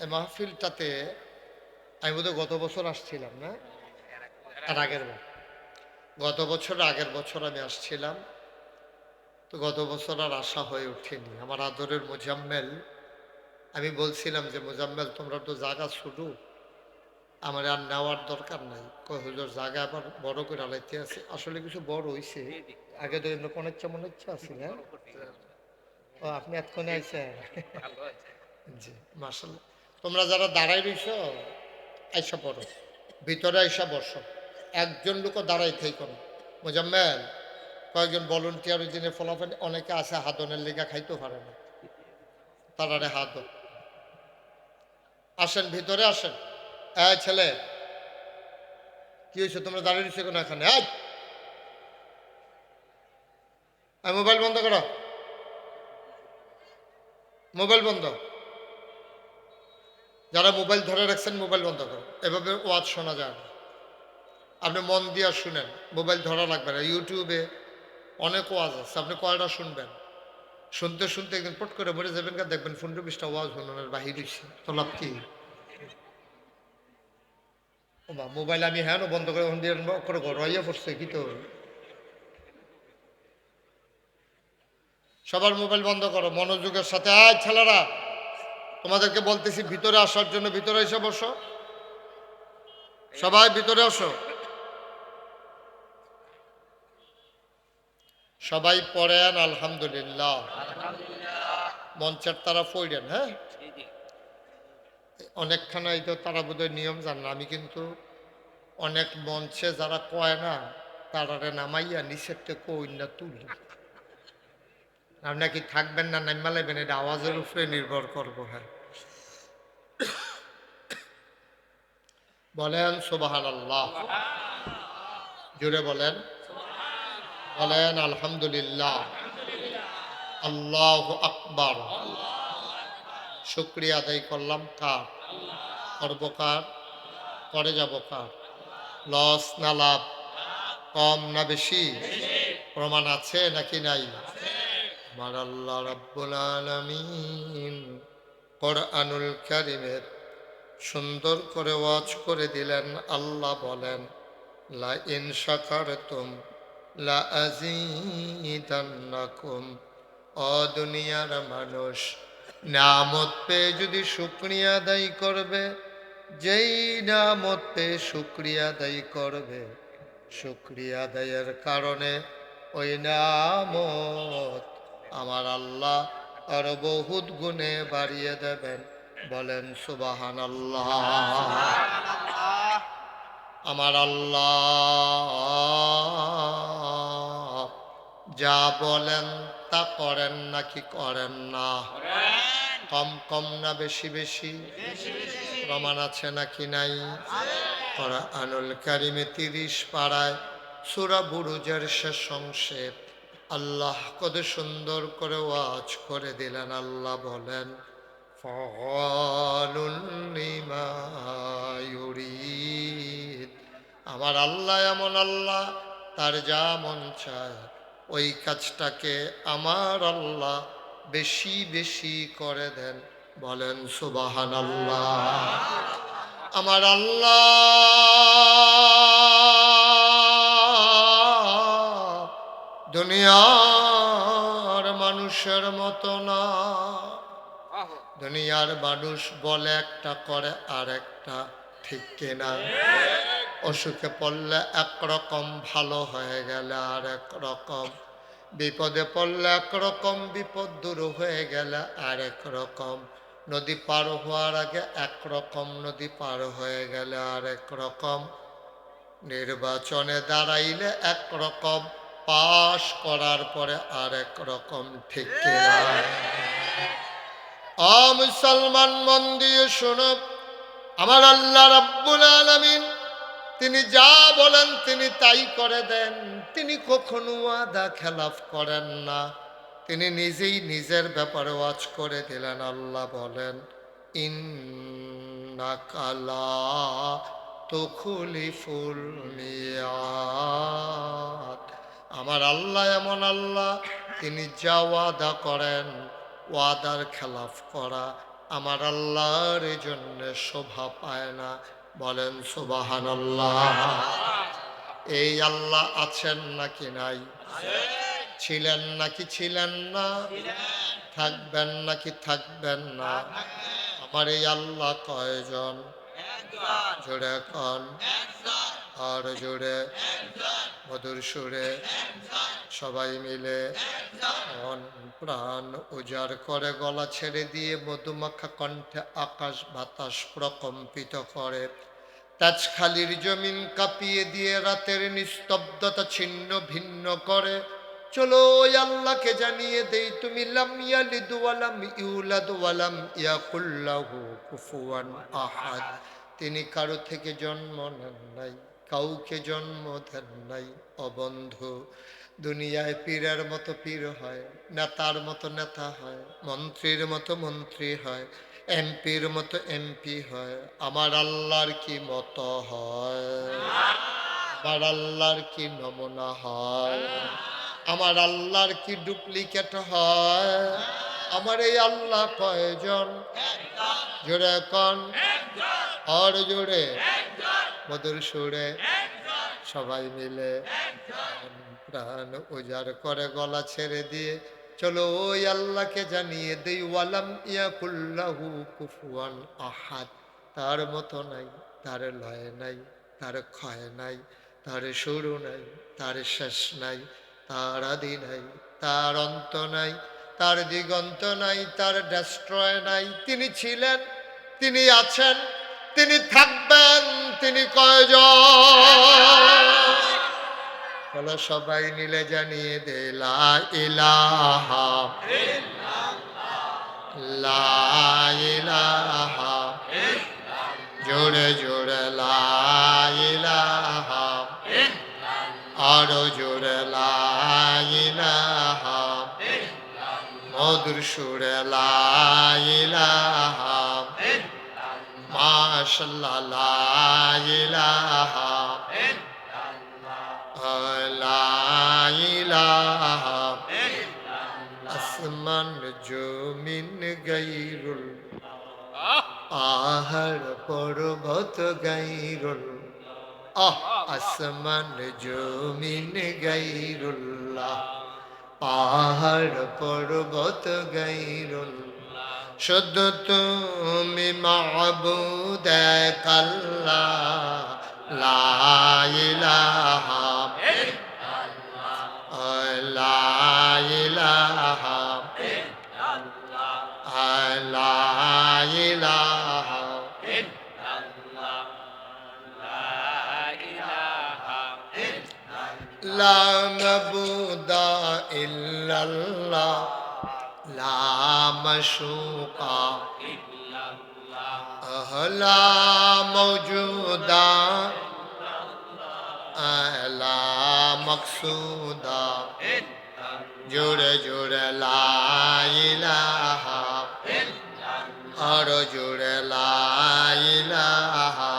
এই মাহফিলটাতে আমি বোধহয় গত বছর আসছিলাম না, আর আগের বার, গত বছর আগের বছর আমি আসছিলাম। তো গত বছর আর আশা হয়ে ওঠেনি। আমার আদরের মোজাম্মেল, আমি বলছিলাম যে মোজাম্মেল তোমরা তো জায়গা শুরু, আমার আর নেওয়ার দরকার নাই। কয় হুজুর জায়গা আবার বড় করে আলাইতে আছে। আসলে কিছু বড় হইছে, আগে তো এমনি কোনো ইচ্ছা মনে ইচ্ছা আছে না। ও আপনি এতক্ষণে আইছেন। জি মার্শাল্লাহ। তোমরা যারা দাঁড়াই রইছ আইসা পড়ো, ভিতরে আইসা বসো, একজন লোকও দাঁড়াই থাইকো না। মোজাম্মেল, কয়েকজন ভলেন্টিয়ার ওই দিনে ফলাফল অনেকে আছে হাদনের লেগা খাইতেও পারে না, তারারে হাত আসেন, ভিতরে আসেন। ছেলে, কি হয়েছে তোমরা দাঁড়িয়ে রয়েছে কোনো এখানে? মোবাইল বন্ধ করো, মোবাইল বন্ধ। যারা মোবাইল ধরে রাখছেন মোবাইল বন্ধ করো, এভাবে ওয়াজ শোনা যায় না। আপনি মন দিয়া শুনেন, মোবাইল ধরা লাগবে না। ইউটিউবে অনেক ওয়াজ আছে, আপনি কয়টা শুনবেন? শুনতে শুনতে একদিন পট করে মরে যাবেন, দেখবেন 15-20টা ওয়াজ হনুনের বাহির হয়েছে, তো লাভ কি? মোবাইল আমি হ্যাঁ বন্ধ করে ঘর হইয়া পড়ছে কি তো। সবার মোবাইল বন্ধ করো, মনোযোগের সাথে। ছেলেরা, তোমাদেরকে বলতেছি ভিতরে আসার জন্য, ভিতরে এসে বসো, সবাই ভিতরে আসো। সবাই পড়েন আলহামদুলিল্লাহ, মঞ্চের তারা পড়েন। হ্যাঁ, অনেকখানা এই তো তারা বোধহয় নিয়ম জান না। আমি কিন্তু অনেক মঞ্চে যারা কয় না, তারারে নামাইয়া নিচের থেকে কইনা তুলি। আপনার কি থাকবেন না নাইমা লাইবেন, এটা আওয়াজের উপরে নির্ভর করবো। হ্যাঁ, বলেন সুবহানাল্লাহ, জুড়ে বলেন, বলেন আলহামদুলিল্লাহ, আল্লাহু আকবার। শুকরিয়া আদায় করলাম কার? করব কার? করে যাব কার? লস না লাভ? কম না বেশি? প্রমাণ আছে নাকি নাই? আমার আল্লাহ রাব্বুল আলামিন কোরআনুল কারীমের সুন্দর করে ওয়াজ করে দিলেন। আল্লাহ বলেন, লা ইন শাকারতুম লা আযীদান্নাকুম। ও দুনিয়ার মানুষ, নিয়ামত পেয়ে যদি শুকরিয়া আদায় করবে, যেই নিয়ামত পেয়ে শুকরিয়া আদায় করবে, শুকরিয়া আদায়ের কারণে ওই নিয়ামত আমার আল্লাহ আরো বহুত গুণে বাড়িয়ে দেবেন। বলেন সুবহানাল্লাহ। আমার আল্লাহ যা বলেন তা করেন নাকি করেন না? কম কম না বেশি বেশি? প্রমাণ আছে নাকি নাই? কোরআনুল কারীমে 30 পারায় সূরা বুরুজের শেষ অংশে আল্লাহ কত সুন্দর করে ওয়াজ করে দিলেন। আল্লাহ বলেন, ফাআলুল লিমা ইউরিদ। আমার আল্লাহ এমন আল্লাহ, তার যা মন চায় ওই কাজটাকে আমার আল্লাহ বেশি বেশি করে দেন। বলেন সুবহানাল্লাহ। আমার আল্লাহ দুনিয়ার মানুষের মতো না। দুনিয়ার মানুষ বলে একটা, করে আর একটা, ঠিক কিনা? অসুখে পড়লে একরকম, ভালো হয়ে গেলে আর এক রকম, বিপদে পড়লে একরকম, বিপদ দূর হয়ে গেলে আর এক রকম, নদী পার হওয়ার আগে একরকম, নদী পার হয়ে গেলে আর এক রকম, নির্বাচনে দাঁড়াইলে একরকম, পাশ করার পরে আর এক রকম, ঠিক কিনা? মুসলমান মন দিয়ে শোনো, আমার আল্লাহ রাব্বুল আলামিন তিনি যা বলেন তিনি তাই করে দেন। তিনি কখনো ওয়াদা খেলাফ করেন না। তিনি নিজেই নিজের ব্যাপারে ওয়াজ করে দিলেন। আল্লাহ বলেন, ইন্নাকা লা তুখলিফুল মিয়াদ। আমার আল্লাহ এমন আল্লাহ, তিনি যা ওয়াদা করেন, ওয়াদার খেলাফ করা আমার আল্লাহর জন্য শোভা পায় না। বলেন সুবহানাল্লাহ। এই আল্লাহ আছেন নাকি নাই? ছিলেন নাকি ছিলেন না? থাকবেন নাকি থাকবেন না? আমার এই আল্লাহ কয়জন? জোরে কন, আর জোরে, মধুর সুরে, সবাই মিলে মন প্রাণ উজাড় করে গলা ছেড়ে দিয়ে মধুমাখা কণ্ঠে আকাশ বাতাস প্রকম্পিত করে, তাজখালির জমিন কাঁপিয়ে দিয়ে রাতের নিস্তব্ধতা ছিন্ন ভিন্ন করে। চলো ওই আল্লাহকে জানিয়ে দেই, তুমি লাম ইয়ালিদ ওয়ালাম ইউলাদ ওয়ালাম ইয়াকুল লাহু কুফুয়ান আহাদ। তিনি কারো থেকে জন্ম নেন নাই, কাউকে জন্ম দেন নাই। অবন্ধু, দুনিয়ায় পীরের মতো পীর হয়, নেতার মতো নেতা হয়, মন্ত্রীর মতো মন্ত্রী হয়, এমপির মতো এমপি হয়। আমার আল্লাহর কি মতো হয়? আমার আল্লাহর কি নমুনা হয়? আমার আল্লাহর কি ডুপ্লিকেট হয়? আমার এই আল্লাহ কয়জন? জোরে কন, আর জোরে, মধুর সুরে, সবাই মিলে প্রাণ উজাড় করে গলা ছেড়ে দিয়ে চলো ওই আল্লাহকে জানিয়ে দেই, ওয়ালাম ইয়াকুল্লাহু কুফুয়ান আহাদ। তার মতো নাই, তার লয় নাই, তার ক্ষয় নাই, তার শুরু নাই, তার শেষ নাই, তার আদি নাই, তার অন্ত নাই, তার দিগন্ত নাই, তার ডেস্ট্রয় নাই। তিনি ছিলেন, তিনি আছেন, তিনি থাকবেন, তিনি কয়জন? চলো সবাই মিলে জানিয়ে দে, লা ইলাহা, লা ইলাহা, জোরে জোরে লা ইলাহা, আরো জোরে লা ইলাহা, মধুর সুরে লা ইলাহা, মাশাআল্লাহ লা ইলাহা, লা ইলাহা, আসমান জমিন গাইরুল, আহার পর্বত গাইরুল, আসমান জমিন গাইরুল্লাহ, পাহাড় পর্বত গাইরুল, শুধু তুমি মাবুদ এক আল্লাহ, লা ইলাহা, লা ইলাহা, লা ইলাহা, লা মাবুদা ইল্লাল্লাহ, লা মাশুকা লা মওজুদা লা মকসুদা, জোরে জোরে লা ইলাহা, আরো জোরে লা ইলাহা,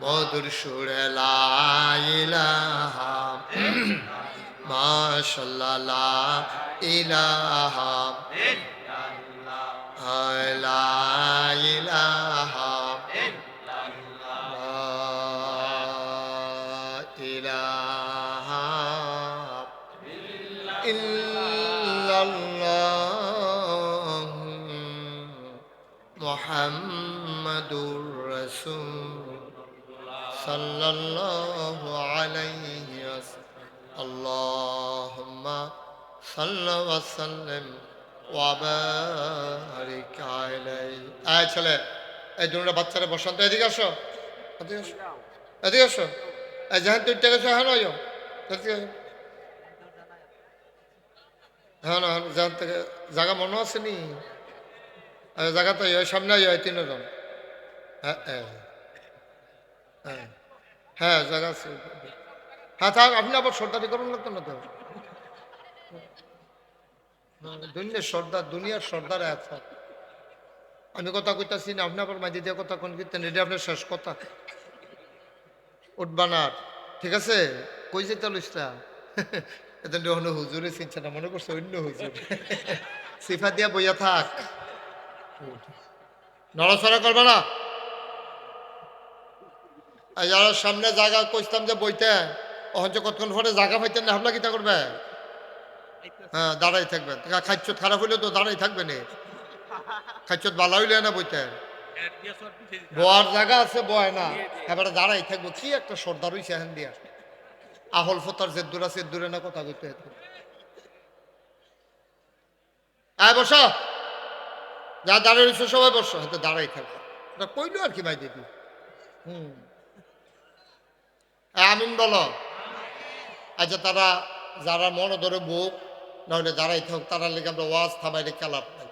মধুর সুরে লা ইলাহা, মাশাআল্লাহ লা ইলাহা, লা ইলাহা, লা ইলাহা ইল্লাল্লাহ মুহাম্মাদুর রাসূল সাল্লাল্লাহু আলাইহি ওয়াসাল্লাম। আল্লাহুম্মা সাল্লি ওয়া সাল্লিম ওয়া বারিক আলাইহি। আয় ছেলে, এই দুটো বাচ্চারা বসন্ত, এদিকে আসো, এদিকে আসো, এদিকে আসো। এই জাহান তুই টাকা সহ হ্যাঁ নয়, হ্যাঁ না জাহান থেকে জায়গা মনে আছে নি? জায়গা তো সামনে হয় তিনজন। হ্যাঁ হ্যাঁ হ্যাঁ জায়গা আছে। হ্যাঁ থাক, আপনি আবার সর্দারি করুন লাগতো না তো। দুনিয়ার সর্দার, দুনিয়ার সর্দার এক। আমি কথা কইতাছি না, আপনি আবার মাঝে দিয়ে কথা কোন কীর্তেন, এটা আপনার শেষ কথা। উঠবা না, ঠিক আছে? কই যেতে লইসলা? এত অন্য হুজুরে চিনছে না, মনে করছে অন্য হুজুর। সিফা দিয়া বইয়া থাক। নড়াচড়া করবে না। আর যারা সামনে জায়গা কইতাম যে বইতে অহঞ্চ কতক্ষণ পরে জায়গা পাইতেন না হাবলা কিতা করবে? হ্যাঁ, দাঁড়াই থাকবেন। খাইচ্ছত খারাপ হইলে তো দাঁড়াই থাকবে না। খাইচ্ছত ভালো হইলে না বইতেন। বয়ার জায়গা আছে বয় না, এবারে দাঁড়াই থাকবো। কি একটা সর্দার হইছে এখান দিয়া। আহল ফতার যে দূর আছে দূরে না কথা কইতে। বসো, যা দাঁড়িয়ে রয়েছে সবাই বসো, হয়তো দাঁড়াই থাকবো। এটা কইলো আর কি ভাই দেখি। আমিন বলো। আচ্ছা, তারা যারা মনে ধরে বুক নাহলে দাঁড়াই থাক, তারা লেগে আমরা ওয়াজ থামাইলে খেলাপ নাই।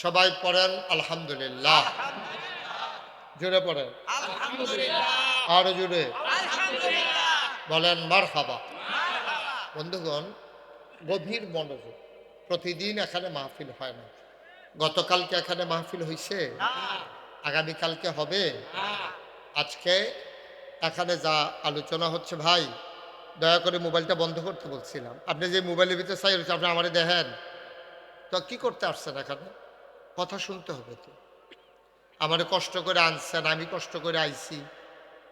সবাই পড়েন আলহামদুলিল্লাহ। জোরে পড়েন আরো জোরে বলেন মারহাবা। বন্ধুগণ, গভীর মনোযোগ। প্রতিদিন এখানে মাহফিল হয় না। গতকালকে এখানে মাহফিল হয়েছে, আগামীকালকে হবে। আজকে এখানে যা আলোচনা হচ্ছে, ভাই দয়া করে মোবাইলটা বন্ধ করতে বলছিলাম। আপনি যে মোবাইলের ভিতরে চাই হচ্ছে, আপনি আমারে দেখেন তো। কি করতে আসছেন এখানে? কথা শুনতে হবে তো। আমারে কষ্ট করে আনছেন, আমি কষ্ট করে আইছি।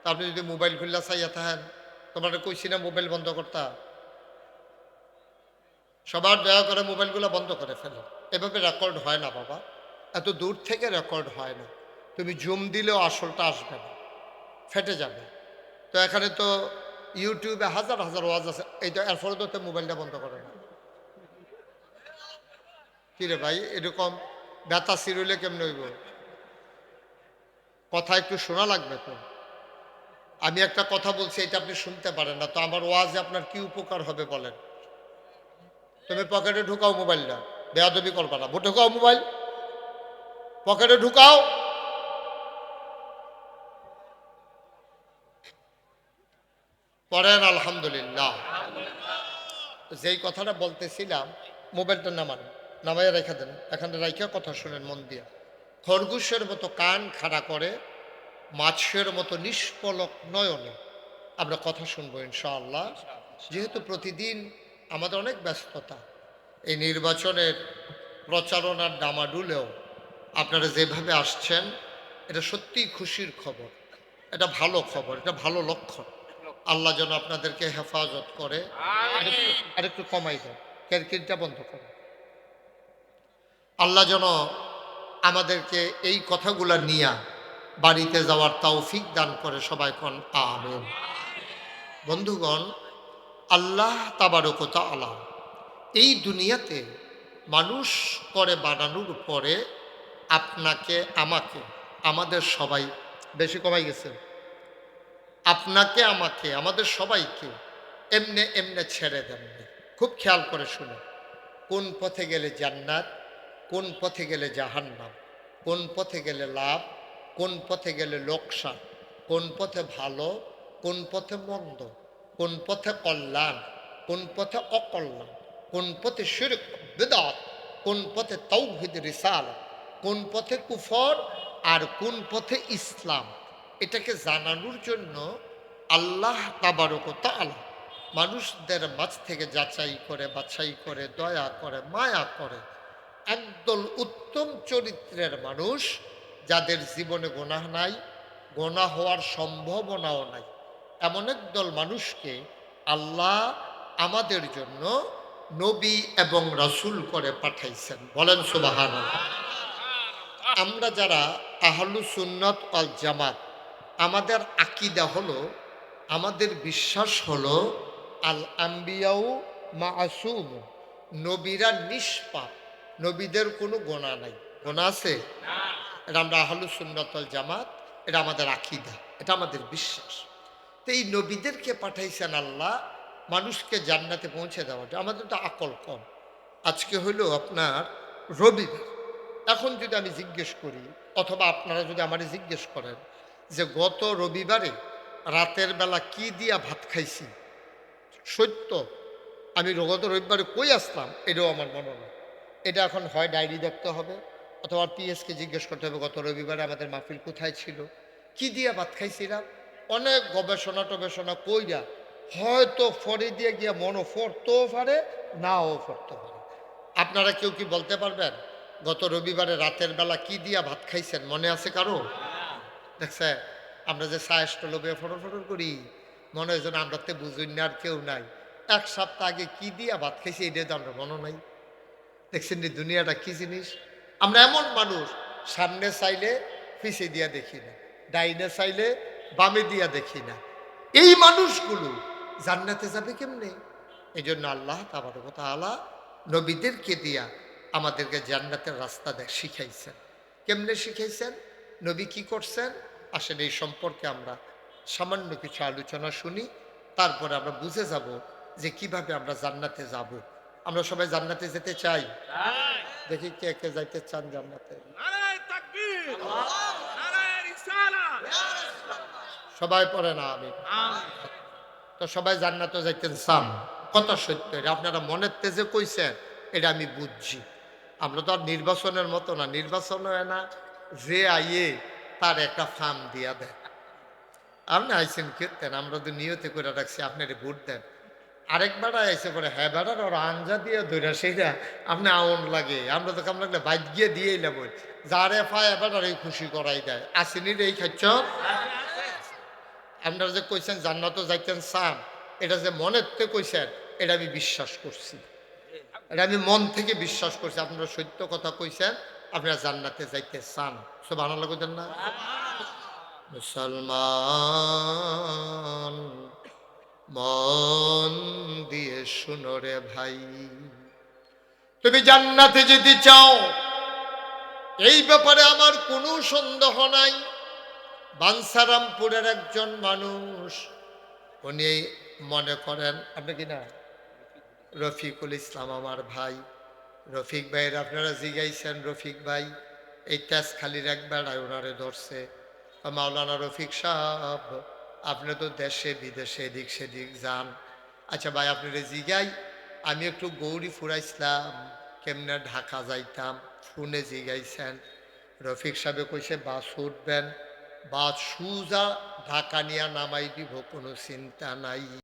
তা আপনি যদি মোবাইল খুললা চাইয়া থাকেন, তোমার কইছি না মোবাইল বন্ধ করতা? সবার দয়া করে মোবাইলগুলো বন্ধ করে ফেলো। এভাবে রেকর্ড হয় না বাবা, এত দূর থেকে রেকর্ড হয় না। তুমি জুম দিলেও আসলটা আসবে না, ফেটে যাবে। তো এখানে তো ইউটিউবে হাজার হাজার ওয়াজ আছে, এইটা এরপরে তো মোবাইলটা বন্ধ করে না। কিরে ভাই, এরকম ব্যথা সিরুলে কেমন হইব? কথা একটু শোনা লাগবে তো। আমি একটা কথা বলছি, এটা আপনি শুনতে পারেন না, তো আমার ওয়াজে আপনার কি উপকার হবে বলেন? তুমি পকেটে ঢুকাও মোবাইলটা, বেয়াদবি করবা না। ঢুকাও মোবাইল, পকেটে ঢুকাও। পড়েন আলহামদুলিল্লাহ। যেই কথাটা বলতেছিলাম, মোবাইলটা নামান, নামাইয়া রেখে দেন। এখানে রাইখা কথা শুনেন মন দিয়া। খরগোশের মতো কান খাড়া করে, মাছের মতো নিষ্পলক নয়নে আমরা কথা শুনবো ইনশাআল্লাহ। যেহেতু প্রতিদিন আমাদের অনেক ব্যস্ততা, এই নির্বাচনের প্রচারণার ডামাডুলেও আপনারা যেভাবে আসছেন, এটা সত্যিই খুশির খবর। এটা ভালো খবর, এটা ভালো লক্ষণ। আল্লাহ যেন আপনাদেরকে হেফাজত করে। আরেকটু কমাই দেন, ক্যারকিরটা বন্ধ করো। আল্লাহ যেন আমাদেরকে এই কথাগুলা নিয়া বাড়িতে যাওয়ার তৌফিক দান করে। সবাই কোন আমিন। বন্ধুগণ, আল্লাহ তাবারক ওয়া তাআলা এই দুনিয়াতে মানুষ করে বানানোর পরে আপনাকে আমাকে, আমাদের সবাই, বেশি কমাই গেছে, আপনাকে আমাকে আমাদের সবাইকে এমনে এমনে ছেড়ে দেন। খুব খেয়াল করে শুনে, কোন পথে গেলে জান্নাত, কোন পথে গেলে জাহান্নাম, কোন পথে গেলে লাভ, কোন পথে গেলে লোকসান, কোন পথে ভালো, কোন পথে মন্দ, কোন পথে কল্যাণ, কোন পথে অকল্যাণ, কোন পথে শিরক বিদআত, কোন পথে তাওহীদ রিসালাত, কোন পথে কুফর আর কোন পথে ইসলাম। এটাকে জানানোর জন্য আল্লাহ তাবারক ওয়া তাআলা মানুষদের মাঝ থেকে যাচাই করে, বাছাই করে, দয়া করে, মায়া করে একদল উত্তম চরিত্রের মানুষ, যাদের জীবনে গুনাহ নাই, গুনাহ হওয়ার সম্ভাবনাও নাই, এমন একদল মানুষকে আল্লাহ আমাদের জন্য নবী এবং রাসূল করে পাঠাইছেন। বলেন সুবহানাল্লাহ। আমরা যারা আহলুস সুন্নাত ওয়াল জামাত, আমাদের আকীদা হলো, আমাদের বিশ্বাস হলো আল আম্বিয়াউ মাসুম, নবীরা নিষ্পাপ, নবীদের কোনো গোনা নাই। গোনা আছে? এটা আমরা আহলুস সুন্নাত ওয়াল জামাত, এটা আমাদের আকীদা, এটা আমাদের বিশ্বাস। তো এই নবীদেরকে পাঠাইছেন আল্লাহ মানুষকে জান্নাতে পৌঁছে দেওয়া। আমাদের তো আকল কম। আজকে হইল আপনার রবিবার। এখন যদি আমি জিজ্ঞেস করি, অথবা আপনারা যদি আমারে জিজ্ঞেস করেন যে গত রবিবারে রাতের বেলা কি দিয়া ভাত খাইছি, সত্য আমি গত রবিবারে কই আসলাম এটাও আমার মনে নেই। এটা এখন হয় ডায়েরি দেখতে হবে, অথবা পিএসকে জিজ্ঞেস করতে হবে গত রবিবারে আমাদের মাহফিল কোথায় ছিল, কি দিয়া ভাত খাইছিলাম। অনেক গবেষণা টবেষণা কইরা হয়তো ফরে দিয়ে গিয়া মনও ফরতেও পারে, নাও ফরতে পারে। আপনারা কেউ কি বলতে পারবেন গত রবিবারে রাতের বেলা কি দিয়া ভাত খাইছেন মনে আছে কারো? দেখছে আমরা যে চায়ের স্টলে বয়ে ফটর ফটর করি, মনে হয় যেন আমরা তো বুঝুন না আর কেউ নাই। এক সপ্তাহ আগে কি দিয়া ভাত খাইছি এটা তো আমরা মনে নাই। দেখছেন নি দুনিয়াটা কি জিনিস? আমরা এমন মানুষ, সামনে চাইলে পিছিয়ে দিয়া দেখি না, ডাইনে চাইলে বামে দিয়া দেখি না। এই মানুষগুলো জান্নাতে যাবে কেমনে? এই জন্য আল্লাহ তাবারক তাআলা নবীদেরকে দিয়া আমাদেরকে জান্নাতের রাস্তা শিখাইছেন। কেমনে শিখাইছেন? নবী কি করছেন? আসলে এই সম্পর্কে আমরা সামান্য কিছু আলোচনা শুনি, তারপরে আমরা বুঝে যাব যে কিভাবে আমরা জান্নাতে যাব। আমরা সবাই জান্নাতে যেতে চাই। দেখি কে কে যাইতে চান জান্নাতে। সবাই পড়ে না আমি তো সবাই জান্নাতে যাইতেন চান, কথা সত্য। এটা আপনারা মনের তেজে কইছেন, এটা আমি বুঝছি। আমরা তো আর নির্বাচনের মতো না, নির্বাচন হয় না যে আইয়ে তার একটা ফার্ম দিয়া দেয়। আপনি আইসেন কীর্তেন, আমরা তো নিয়তে করে রাখছি আপনার ভোট দেন। আরেক বেড়া আইসে পরে হ্যাঁ বেড়ার ওর আঞ্জা দিয়ে ধরে সেইটা আপনি আউন লাগে। আমরা তো কাম লাগলে বাইক গিয়ে দিয়ে এলাম, যারে পায় বেড়ার এই খুশি করাই দেয়। আসেনির এই খাচ্ছ আপনারা যে কইছেন জান্নাতও যাইতেন চান, এটা যে মনের থেকে কইছেন এটা আমি বিশ্বাস করছি, এটা আমি মন থেকে বিশ্বাস করছি। আপনারা সত্য কথা কইছেন, আপনারা জান্নাতে যাইতে চান। সব আনাল্লা কইতেন না? মুসলমান মন দিয়ে শুনো রে ভাই, তুমি জান্নাতে যেতে চাও, এই ব্যাপারে আমার কোনো সন্দেহ নাই। বাঞ্ছারামপুরের একজন মানুষ, উনি মনে করেন, আপনি কি না রফিকুল ইসলাম আমার ভাই, রফিক ভাইয়ের আপনারা জিগাইছেন, রফিক ভাই এই তেজখালির এক বেড়ায় ওনারে ধরছে। মাওলানা রফিক সাহেব, আপনি তো দেশে বিদেশে এদিক সেদিক যান, আচ্ছা ভাই আপনারা জিগাই, আমি একটু গৌরী ফুরাইছিলাম, কেমনে ঢাকা যাইতাম, শুনে জিগাইছেন। রফিক সাহেব কইছে বাস উঠবেন, বাস সুজা ঢাকা নিয়ে নামাই দিব, কোনো চিন্তা নাই।